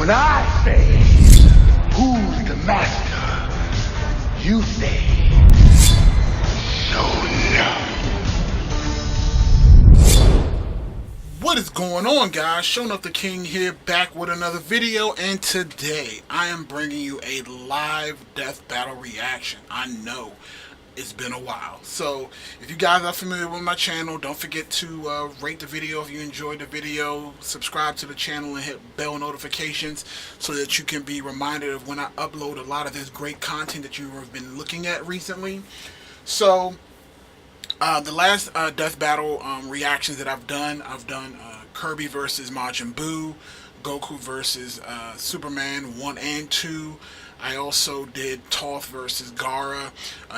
When I say, who's the master? You say, no. What is going on, guys? Showing up the King here, back with another video, and today I am bringing you a live death battle reaction. I know it's been a while, so if you guys are familiar with my channel, don't forget to rate the video if you enjoyed the video, subscribe to the channel, and hit bell notifications so that you can be reminded of when I upload a lot of this great content that you have been looking at recently. So the last death battle reactions that I've done Kirby versus Majin Buu, Goku versus Superman 1 and 2. I also did Toph versus Gaara,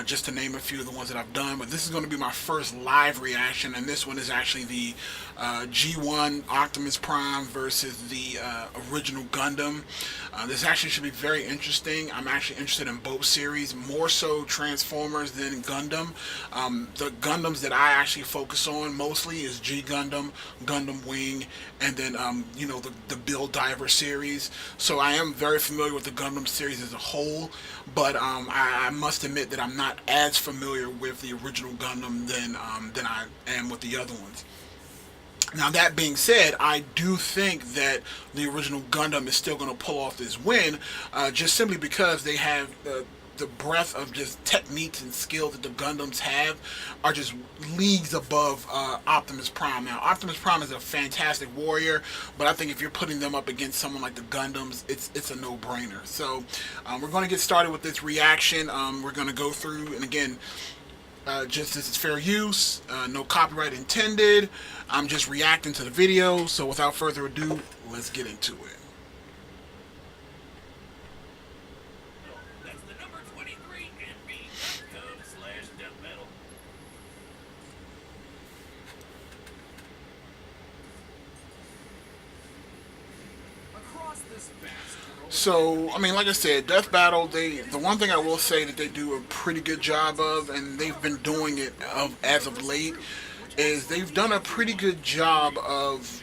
just to name a few of the ones that I've done. But this is going to be my first live reaction, and this one is actually the G1 Optimus Prime versus the original Gundam. This actually should be very interesting. I'm actually interested in both series, more so Transformers than Gundam. The Gundams that I actually focus on mostly is G Gundam, Gundam Wing, and then you know, the Bill Diver series. So I am very familiar with the Gundam series as a whole, but I must admit that I'm not as familiar with the original Gundam than I am with the other ones. Now, that being said, I do think that the original Gundam is still going to pull off this win, just simply because they have the breadth of just techniques and skill that the Gundams have are just leagues above Optimus Prime. Now, Optimus Prime is a fantastic warrior, but I think if you're putting them up against someone like the Gundams, it's a no-brainer. So we're going to get started with this reaction. We're going to go through, and again, just this is fair use, no copyright intended. I'm just reacting to the video, so without further ado, let's get into it. That's the number 23 NB.com/deathmetal. Across this vast world. So, I mean, like I said, Death Battle, the one thing I will say that they do a pretty good job of, and they've been doing it as of late, is they've done a pretty good job of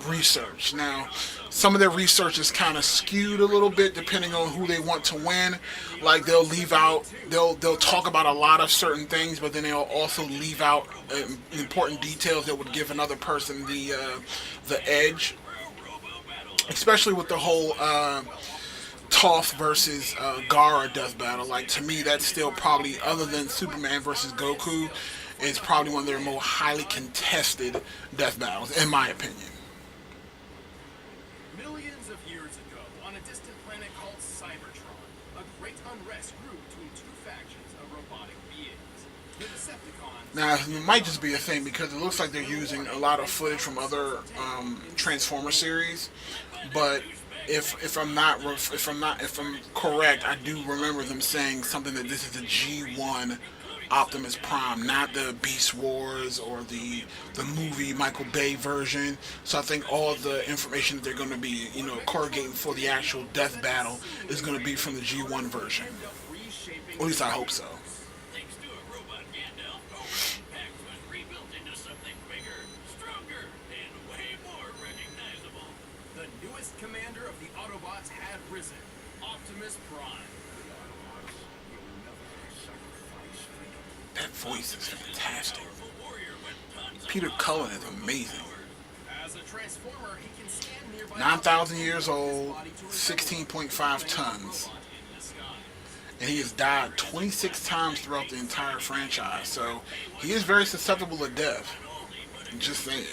research. Now, some of their research is kind of skewed a little bit depending on who they want to win. Like, they'll talk about a lot of certain things, but then they'll also leave out important details that would give another person the edge. Especially with the whole Toph versus Gaara death battle. Like, to me, that's still probably, other than Superman versus Goku, is probably one of their more highly contested death battles, in my opinion. Millions of years ago, on a distant planet called Cybertron, a great unrest grew between two factions of robotic beings. The Decepticons. Now, it might just be a thing because it looks like they're using a lot of footage from other Transformer series, but if I'm correct, I do remember them saying something that this is a G1 Optimus Prime, not the Beast Wars or the movie Michael Bay version. So I think all the information that they're going to be, you know, corrugating for the actual death battle is going to be from the G1 version. At least I hope so. Thanks to a robot Gandalf, Pax was rebuilt into something bigger, stronger, and way more recognizable. The newest commander of the Autobots had risen, Optimus Prime. That voice is fantastic. Peter Cullen is amazing. As a transformer, he can stand nearby 9,000 years old, 16.5 tons. And he has died 26 times throughout the entire franchise, so he is very susceptible to death. Just saying.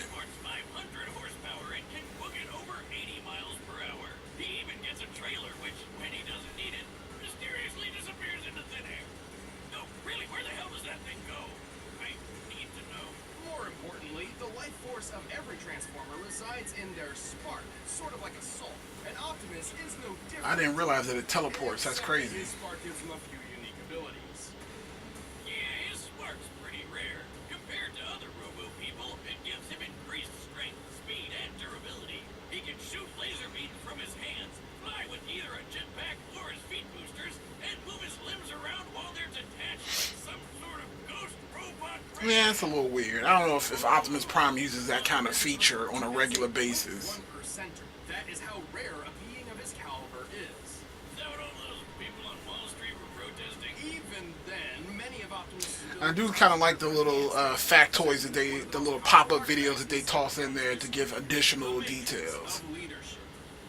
Of every transformer resides in their spark, sort of like a soul. And Optimus is no different. I didn't realize that it teleports. That's crazy. His spark gives him a few unique abilities. Yeah, his spark's pretty rare. Compared to other robo people, it gives him increased strength, speed, and durability. He can shoot laser beams from his hands, fly with either a jetpack or his feet boosters, and move his limbs around while they're detached like some sort of ghost robot. Yeah, it's a little weird. I don't know if Optimus Prime uses that kind of feature on a regular basis. That is how rare a being of his caliber is. Is that what all those people on Wall Street were protesting? Even then, many of Optimus' I do kind of like the little factoids that the little pop-up videos that they toss in there to give additional details. leadership.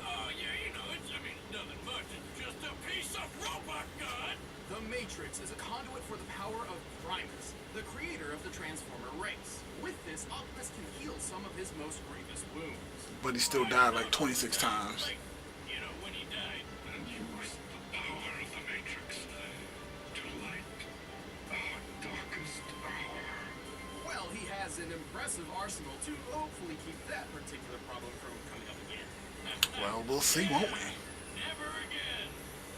Oh, yeah, you know, I mean, nothing much. It's just a piece of robot god. The Matrix is a conduit for the power of Primus, the creator of the Transformer race. With this, Optimus can heal some of his most grievous wounds. But he still died like 26 times. Like, you know, when he died. And use the power of the Matrix to light our darkest hour. Well, he has an impressive arsenal to hopefully keep that particular problem from coming up again. Well, we'll see, won't we? Never again.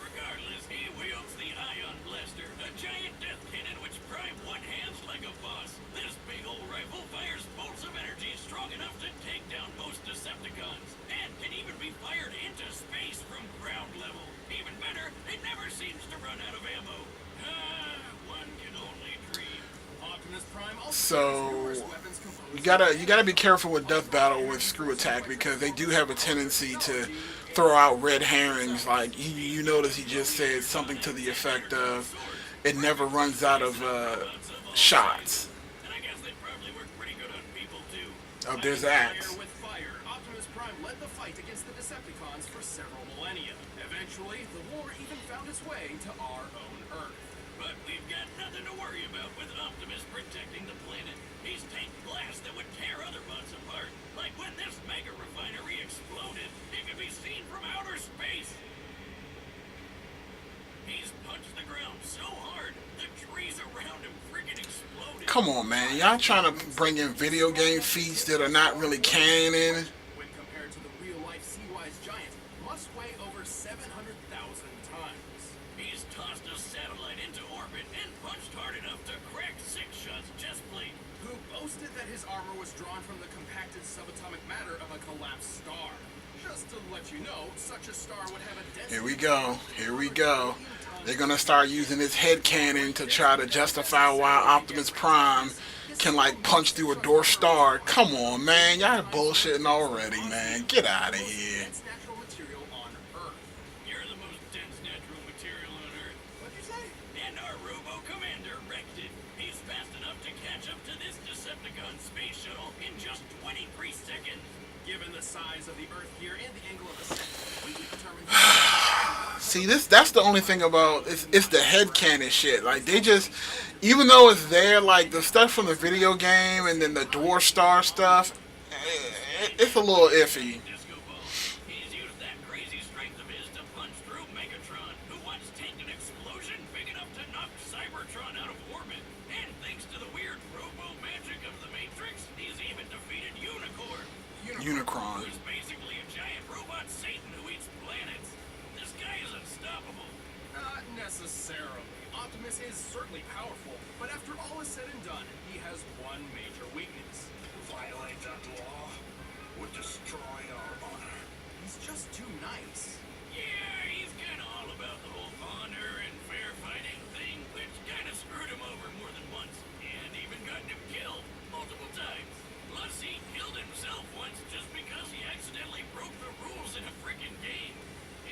Regardless, he wields the Ion Blaster, a giant death cannon which Prime one-hands like a boss. This big old rifle fires bolts of energy strong enough to take down most Decepticons, and can even be fired into space from ground level. Even better, it never seems to run out of ammo. One can only dream. Optimus Prime also So you gotta be careful with Death Battle with Screw Attack, because they do have a tendency to throw out red herrings. Like you notice he just said something to the effect of, "It never runs out of shots." And I guess they probably work pretty good on people too. Oh, there's Axe. With fire, Optimus Prime led the fight against the Decepticons for several millennia. Eventually, the war even found its way to our own Earth. But we've got nothing to worry about with Optimus protecting the planet. He's tanked blast that would tear other bots apart. Like when this mega refinery exploded, it could be seen from outer space. He's punched the ground so hard, the trees around him freaking exploded. Come on, man. Y'all trying to bring in video game feats that are not really canon. When compared to the real-life sea-wise giant, must weigh over 700,000 tons. He's tossed a satellite into orbit and punched hard enough to crack 6 shots chest plate. Who boasted that his armor was drawn from the compacted subatomic matter of a collapsed star. Just to let you know, such a star would have a density... Here we go. Here we go. They're gonna start using this head cannon to try to justify why Optimus Prime can like punch through a door star. Come on, man. Y'all bullshitting already, man. Get out of here. Dense natural material on Earth. You're the most dense natural material on Earth. What'd you say? And our robo commander wrecked it. He's fast enough to catch up to this Decepticon space shuttle in just 23 seconds. Given the size of the Earth here and the angle of ascent, we can determine... See, that's the only thing about it's the headcanon shit. Like they just, even though it's there, like the stuff from the video game and then the Dwarf Star stuff, it's a little iffy. Disco Ball. He's used that crazy strength of his to punch through Megatron, who once tanked an explosion big enough to knock Cybertron out of orbit. And thanks to the weird robo magic of the Matrix, he's even defeated Unicorn. Unicron. Who's basically a giant robot Satan who eats planets. This guy is unstoppable. Not necessarily. Optimus is certainly powerful, but after all is said and done, he has one major weakness. Violate that law would destroy our honor. He's just too nice. Yeah, he's kind of all about the whole honor and fair fighting thing, which kind of screwed him over more than once, and even gotten him killed multiple times. Plus, he killed himself once just because he accidentally broke the rules in a freaking game.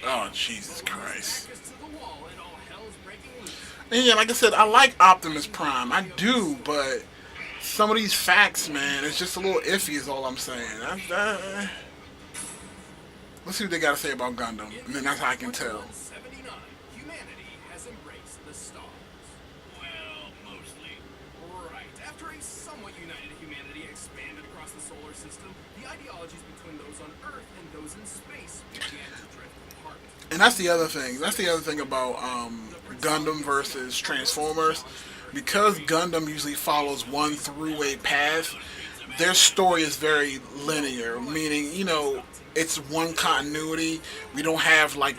Oh, Jesus Christ. Back us to the wall and all hell's breaking loose. And yeah, like I said, I like Optimus Prime. I do, but some of these facts, man, it's just a little iffy is all I'm saying. Let's see what they got to say about Gundam, and then that's how I can tell. 79, humanity has embraced the stars. Well, mostly. Right. After a somewhat united humanity expanded across the solar system, the ideologies between those on Earth and those in space began to drift apart. And that's the other thing. That's the other thing about Gundam versus Transformers. Because Gundam usually follows one throughway path, their story is very linear, meaning, you know, it's one continuity. We don't have like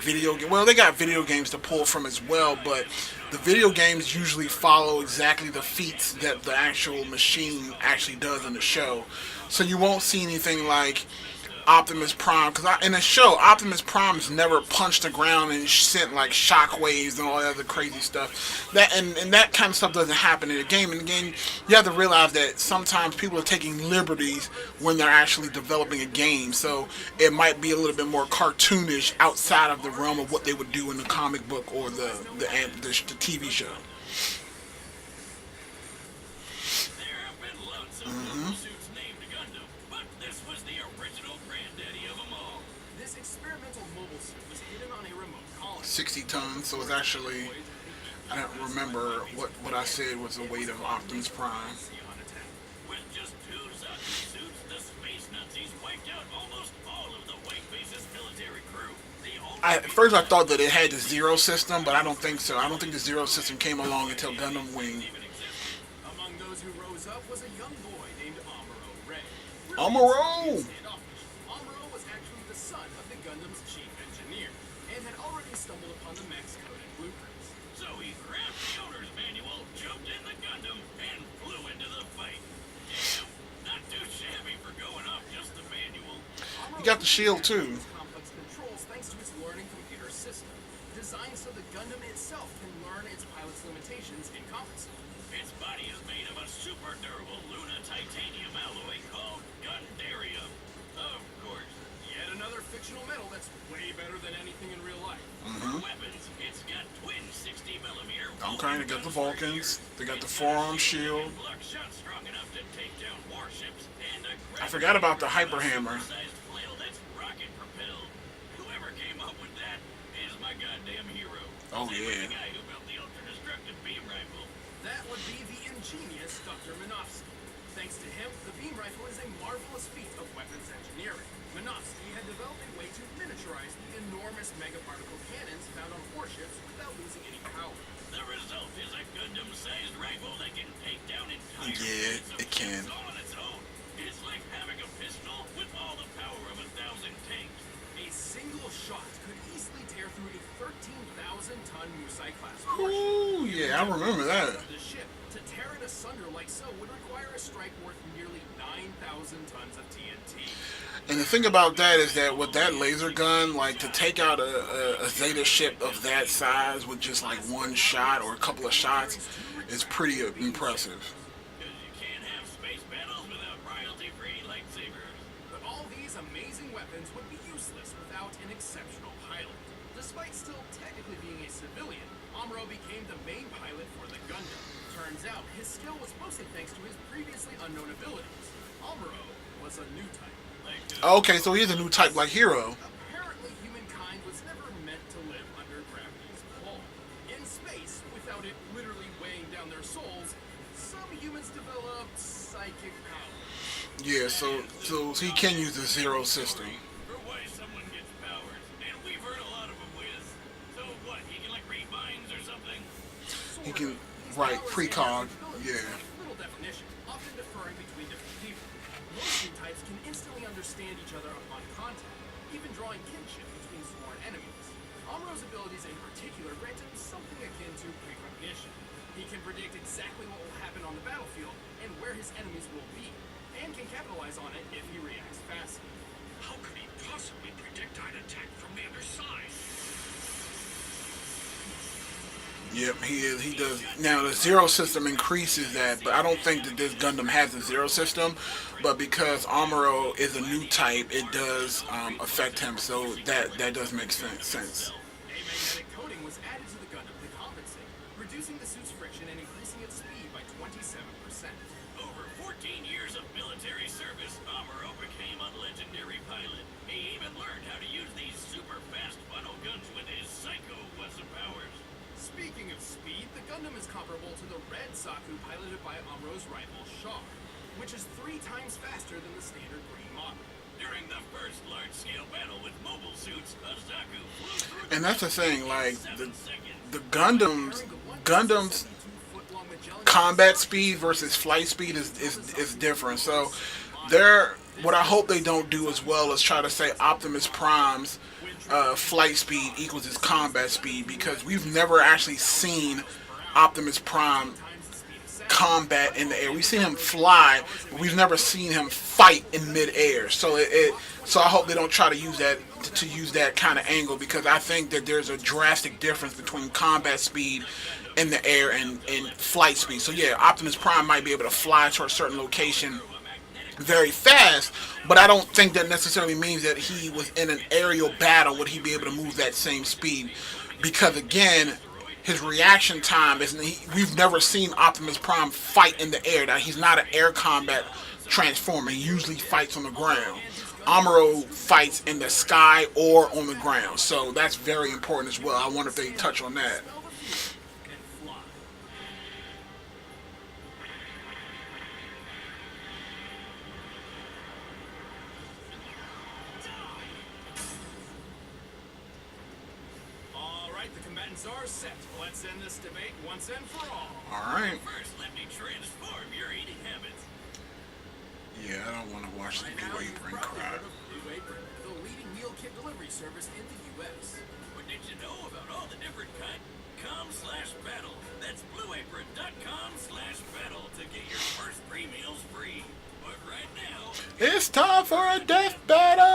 well, they got video games to pull from as well, but the video games usually follow exactly the feats that the actual machine actually does in the show. So you won't see anything like Optimus Prime, because in the show, Optimus Prime's never punched the ground and sent like shockwaves and all that other crazy stuff. And that kind of stuff doesn't happen in the game. In the game, you have to realize that sometimes people are taking liberties when they're actually developing a game. So it might be a little bit more cartoonish outside of the realm of what they would do in the comic book or the TV show. There have been lots of mobile suits named Gundam, but this was the original granddaddy of them all. This experimental mobile suit was hidden on a remote colony. 60 tons, so it's actually, I don't remember what I said was the weight of Optimus Prime. With just two Zaku suits, the space Nazis wiped out almost all of the White Base's military crew. At first I thought that it had the Zero system, but I don't think so. I don't think the Zero system came along until Gundam Wing. Among those who rose up was a young boy named Amuro Ray. Amuro! Amuro was actually the son of the Gundam's chief engineer and had already stumbled upon the mech's code and blueprints. So he grabbed the owner's manual, jumped in the Gundam, and flew into the fight. Damn, not too shabby for going off just the manual. He got the shield too. Complex controls thanks to its learning computer system, designed so the Gundam itself can learn its pilot's limitations and compensate. Its body is made of a super durable Luna titanium alloy called Gundarium. Of course, yet another fictional metal that's way better than anything in real life. For weapons, it's got twin 60mm. Okay, they got the Vulcans. They got the forearm shield. Buckshot strong enough to take down warships and a I forgot about the Hyper Hammer. sized flail that's rocket propelled. Whoever came up with that is my goddamn hero. Oh, Same with yeah. the guy who built the ultra-destructive beam rifle. That would be the ingenious Dr. Minovsky. Thanks to him, the beam rifle is a marvelous feat of weapons engineering. Minovsky had developed a way to miniaturize the enormous megaparticle cannons found on warships without losing any power. The result is a Gundam-sized rifle that can take down entire Yeah, fleets of it can. ships all on its own. It's like having a pistol with all the power of 1,000 tanks. A single shot could easily tear through a 13,000-ton Musai-class warship. Ooh, yeah, I remember that. The ship, to tear it asunder like so, would require a strike worth nearly 9,000 tons of TNT. And the thing about that is that with that laser gun, like to take out a Zeta ship of that size with just like one shot or a couple of shots is pretty impressive. Because you can't have space battles without royalty-free lightsabers. But all these amazing weapons would be useless without an exceptional pilot. Despite still technically being a civilian, Amuro became the main pilot for the Gundam. Turns out his skill was mostly thanks to his previously unknown abilities. Amuro was a new type. Okay, so he's a new type like Hero. Apparently, humankind was never meant to live under gravity's pull. In space, without it literally weighing down their souls, some humans developed psychic powers. Yeah, so he can use the Zero system. For why someone gets powers, and we've heard a lot of them with. So what, he can like read minds or something? He can write precog. Yeah. Little definition, often differing between different people. Most new types can instantly understand each other upon contact, even drawing kinship between sworn enemies. Amuro's abilities in particular grant him something akin to precognition. He can predict exactly what will happen on the battlefield and where his enemies will be, and can capitalize on it if he reacts fast. How could he possibly predict I'd attack from the other side? Yep, he does. Now the Zero system increases that, but I don't think that this Gundam has a Zero system. But because Amuro is a new type, it does affect him. So that does make sense. A magnetic coating was added to the Gundam to compensate, reducing the suit's friction and increasing its speed by 27%. Over 14 years of military service, Amuro became a legendary pilot. He even learned how to use these super fast funnel guns with his psycho weapon powers. Speaking of speed, the Gundam is comparable to the red Zaku piloted by Amuro's rival Shaw, which is 3 times faster than the standard green model. During the first large-scale battle with mobile suits, a Zaku flew through And that's the thing, like the 7 seconds. the Gundam's combat speed versus flight speed is different. So what I hope they don't do as well is try to say Optimus Prime's flight speed equals his combat speed, because we've never actually seen Optimus Prime combat in the air. We've seen him fly, but we've never seen him fight in midair. So so I hope they don't try to use that kind of angle, because I think that there's a drastic difference between combat speed in the air and flight speed. So yeah, Optimus Prime might be able to fly to a certain location very fast, but I don't think that necessarily means that he was in an aerial battle would he be able to move that same speed, because again, his reaction time is we've never seen Optimus Prime fight in the air. Now, he's not an air combat transformer. He usually fights on the ground. Amuro fights in the sky or on the ground, so that's very important as well. I wonder if they touch on that. Are set. Let's end this debate once and for all. Alright. First, let me transform your eating habits. Yeah, I don't want to watch the Blue Apron crap. Blue Apron, the leading meal kit delivery service in the U.S. But did you know about all the different com/battle? That's blueapron.com/battle to get your first 3 meals free. But right now, it's time for a death battle!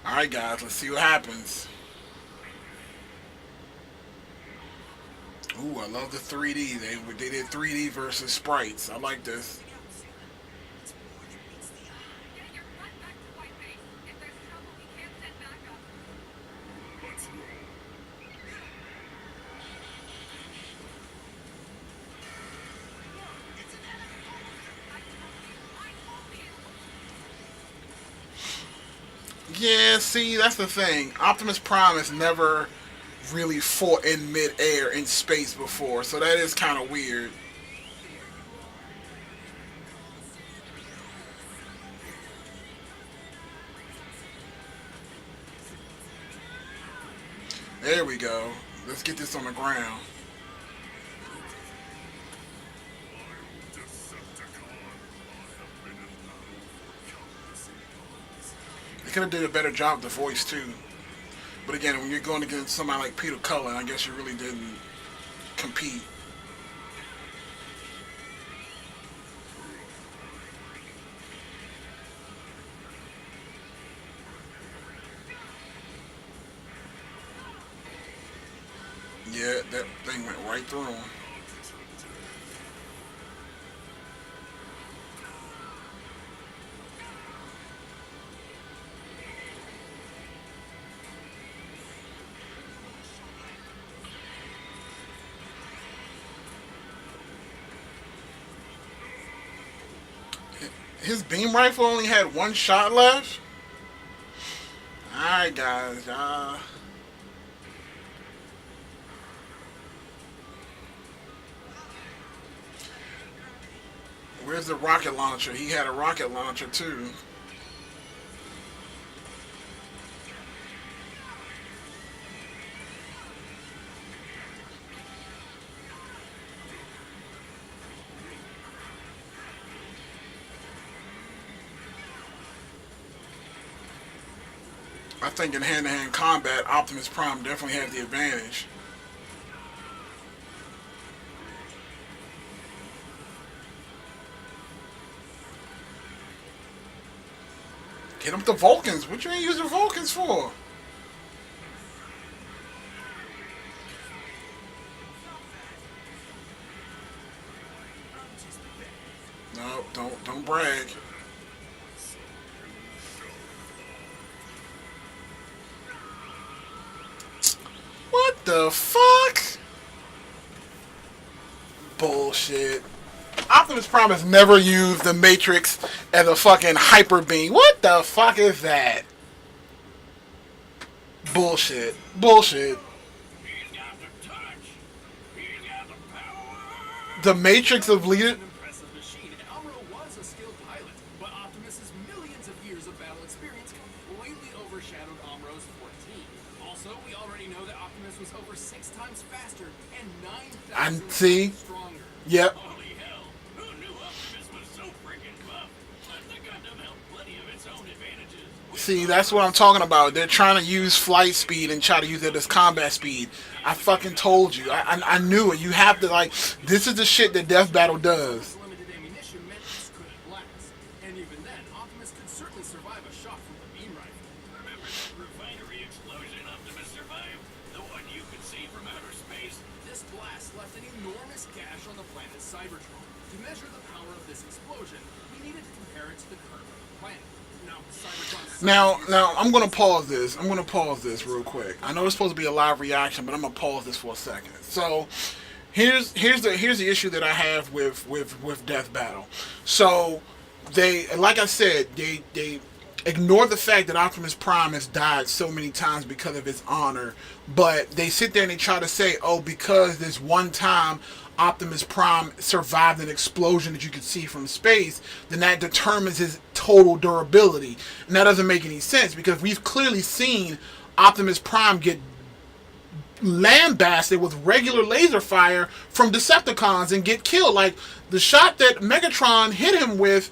Alright guys, let's see what happens. Ooh, I love the 3D. They did 3D versus sprites. I like this. Yeah, see, that's the thing. Optimus Prime has never really fought in mid-air in space before, so that is kind of weird. There we go. Let's get this on the ground. They could have did a better job with the voice too. But again, when you're going against somebody like Peter Cullen, I guess you really didn't compete. Yeah, that thing went right through him. His beam rifle only had 1 shot left? Alright guys, where's the rocket launcher? He had a rocket launcher too. I think in hand-to-hand combat, Optimus Prime definitely has the advantage. Hit him with the Vulcans. What you ain't using Vulcans for? No, don't brag. What the fuck? Bullshit. Optimus Prime has never used the Matrix as a fucking hyper beam. What the fuck is that? Bullshit. Bullshit. he's got the touch. He's got the power. The Matrix of leader. Impressive machine, and Amuro was a skilled pilot, but Optimus's millions of years of battle experience completely overshadowed Amuro's 14. Also, we already know that Optimus was over 6 times faster and 9,000 see? times stronger. Yep. Holy hell! Who knew Optimus was so freaking buff? But the Gundam held plenty of its own advantages. See, that's what I'm talking about. They're trying to use flight speed and try to use it as combat speed. I fucking told you. I knew it. You have to, like, this is the shit that Death Battle does. Limited ammunition meant this couldn't last. And even then, Optimus could certainly survive a shot from the beam rifle. Remember that refinery explosion Optimus survived? The one you could see from outer space? This blast left an enormous gash on the planet Cybertron. To measure the power of this explosion, we needed to compare it to the curve of the planet. Now, Cybertron's Now, I'm gonna pause this. I'm gonna pause this real quick. I know it's supposed to be a live reaction, but I'm gonna pause this for a second. So, here's the issue that I have with Death Battle. So, they, like I said, they ignore the fact that Optimus Prime has died so many times because of his honor, but they sit there and they try to say, oh, because this one time Optimus Prime survived an explosion that you could see from space, then that determines his total durability. And that doesn't make any sense, because we've clearly seen Optimus Prime get lambasted with regular laser fire from Decepticons and get killed. Like, the shot that Megatron hit him with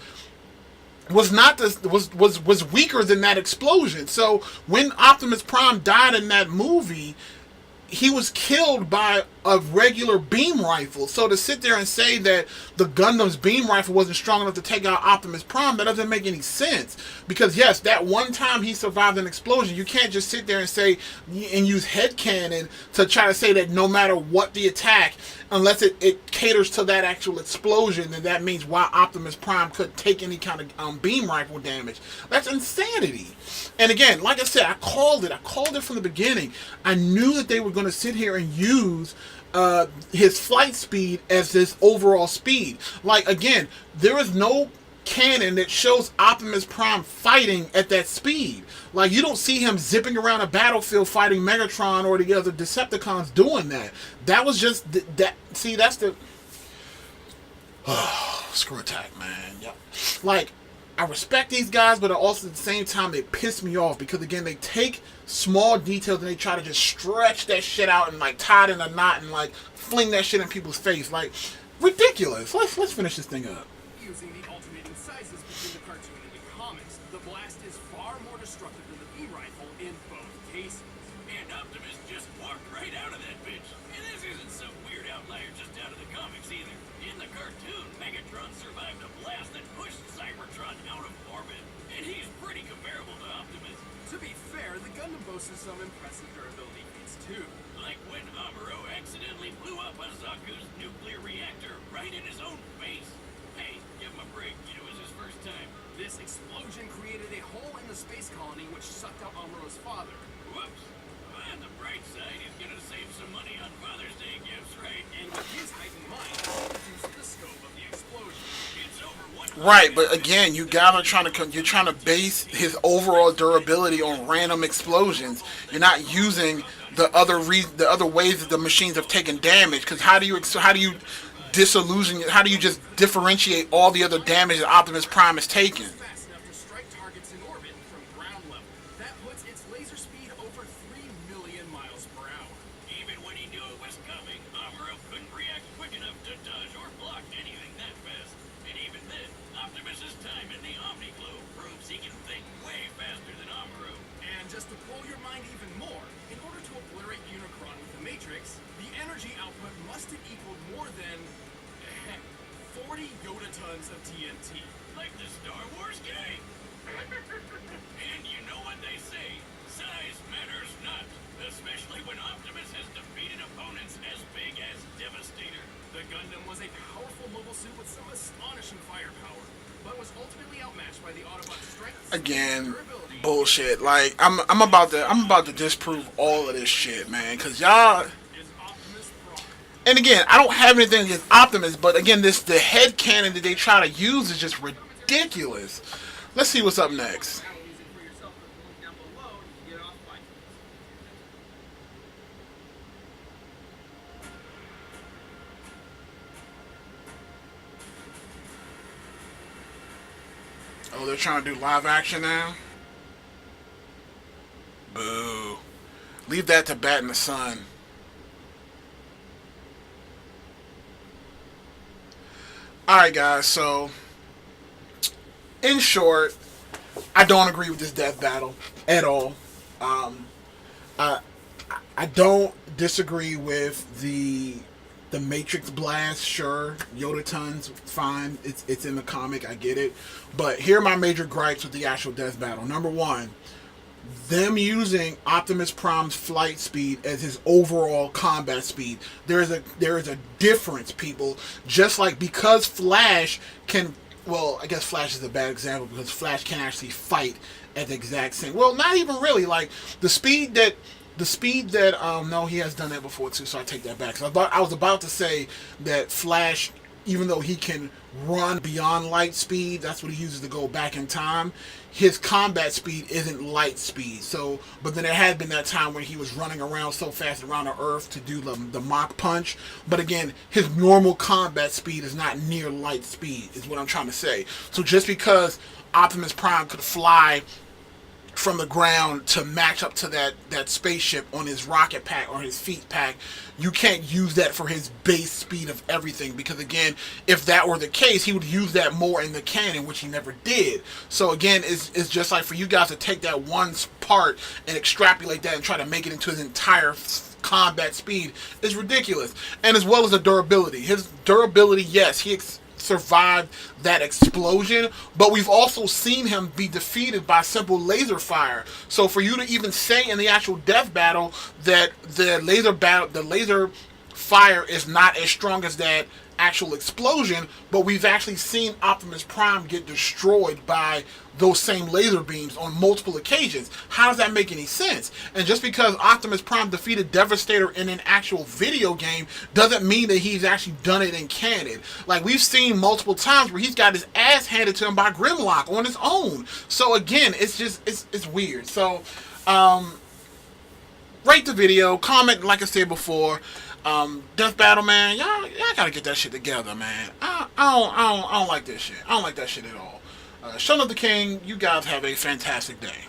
was not this, was weaker than that explosion. So when Optimus Prime died in that movie, he was killed by a regular beam rifle. So to sit there and say that the Gundam's beam rifle wasn't strong enough to take out Optimus Prime, that doesn't make any sense. Because yes, that one time he survived an explosion, you can't just sit there and say, and use headcanon to try to say that no matter what the attack, unless it caters to that actual explosion, then that means why Optimus Prime couldn't take any kind of beam rifle damage. That's insanity. And again, like I said, I called it from the beginning. I knew that they were going to sit here and use his flight speed as this overall speed. Like, again, there is no canon that shows Optimus Prime fighting at that speed. Like, you don't see him zipping around a battlefield fighting Megatron or the other Decepticons doing that. That was just that. See, that's the screw attack, man. Yep. Like, I respect these guys, but also at the same time they piss me off, because again, they take small details and they try to just stretch that shit out and like tie it in a knot and like fling that shit in people's face. Like, ridiculous. Let's finish this thing up. Using the alternating sizes between the cartoon and the comics, the blast is far more destructive than the beam rifle in both cases. And Optimus just walked right out of that bitch. And this isn't some weird outlier just out of the comics either. In the cartoon, Megatron survived a blast that pushed Cybertron out of orbit. And he's pretty comparable to Optimus. To be fair, the Gundam boasted some impressive durability feats too. Like when Amuro accidentally blew up Azaku's nuclear reactor right in his own face. Hey, give him a break. It was his first time. This explosion created a hole in the space colony which sucked out Amuro's father. Whoops. On the bright side, he's gonna save some money on Father's Day gifts, right? And with his heightened mind, he reduced the scope of the explosion. It's over one. Right, but again, you guys are you're trying to base his overall durability on random explosions. You're not using the other ways that the machines have taken damage. Because how do you disillusion? How do you just differentiate all the other damage that Optimus Prime has taken? Fast enough to strike targets in orbit from ground level. That puts its laser speed over 3 million miles per hour. Even when he knew it was coming, Amuro couldn't react quick enough to dodge or block anything that fast. And even then, Optimus's time in the Omni-Globe proves he can think way faster than Amuro. And just to blow your mind even more, in order to obliterate Unicron with the Matrix, the energy output must have equaled more than 40 Yoda tons of TNT. Like the Star Wars game. And you know what they say, size matters not, especially when Optimus has defeated opponents as big as Devastator. The Gundam was a powerful mobile suit with some astonishing firepower, but was ultimately outmatched by the Autobot's strength. Again, bullshit. Like, I'm about to disprove all of this shit, man, because y'all. And again, I don't have anything against Optimus, but again, the headcanon that they try to use is just ridiculous. Let's see what's up next. Oh, they're trying to do live action now? Boo. Leave that to Bat in the Sun. Alright guys, so in short, I don't agree with this death battle at all. Um, I I don't disagree with the Matrix blast. Sure, Yoda tons fine. It's in the comic. I get it. But here are my major gripes with the actual death battle. Number one, them Optimus Prime's flight speed as his overall combat speed. There is a difference, people. Just like because Flash can, well, I guess Flash is a bad example because Flash can actually fight at the exact same. Well, not even really. Like the speed that no, he has done that before too. So I take that back. So I was about to say that Flash, even though he can run beyond light speed, that's what he uses to go back in time. His combat speed isn't light speed. So, but then there had been that time when he was running around so fast around the Earth to do the Mach punch. But again, his normal combat speed is not near light speed, is what I'm trying to say. So just because Optimus Prime could fly from the ground to match up to that spaceship on his rocket pack or his feet pack, you can't use that for his base speed of everything, because again, if that were the case, he would use that more in the canon, which he never did. So again, it's just like for you guys to take that one part and extrapolate that and try to make it into his entire combat speed is ridiculous. And as well as the durability, his durability, yes, he survived that explosion, but we've also seen him be defeated by simple laser fire. So for you to even say in the actual death battle that the laser fire is not as strong as that actual explosion, but we've actually seen Optimus Prime get destroyed by those same laser beams on multiple occasions. How does that make any sense? And just because Optimus Prime defeated Devastator in an actual video game doesn't mean that he's actually done it in canon. Like, we've seen multiple times where he's got his ass handed to him by Grimlock on his own. So again, it's weird. So rate the video, comment, like I said before. Death battle, man, y'all gotta get that shit together, man. I don't like this shit. I don't like that shit at all. Son of the King, you guys have a fantastic day.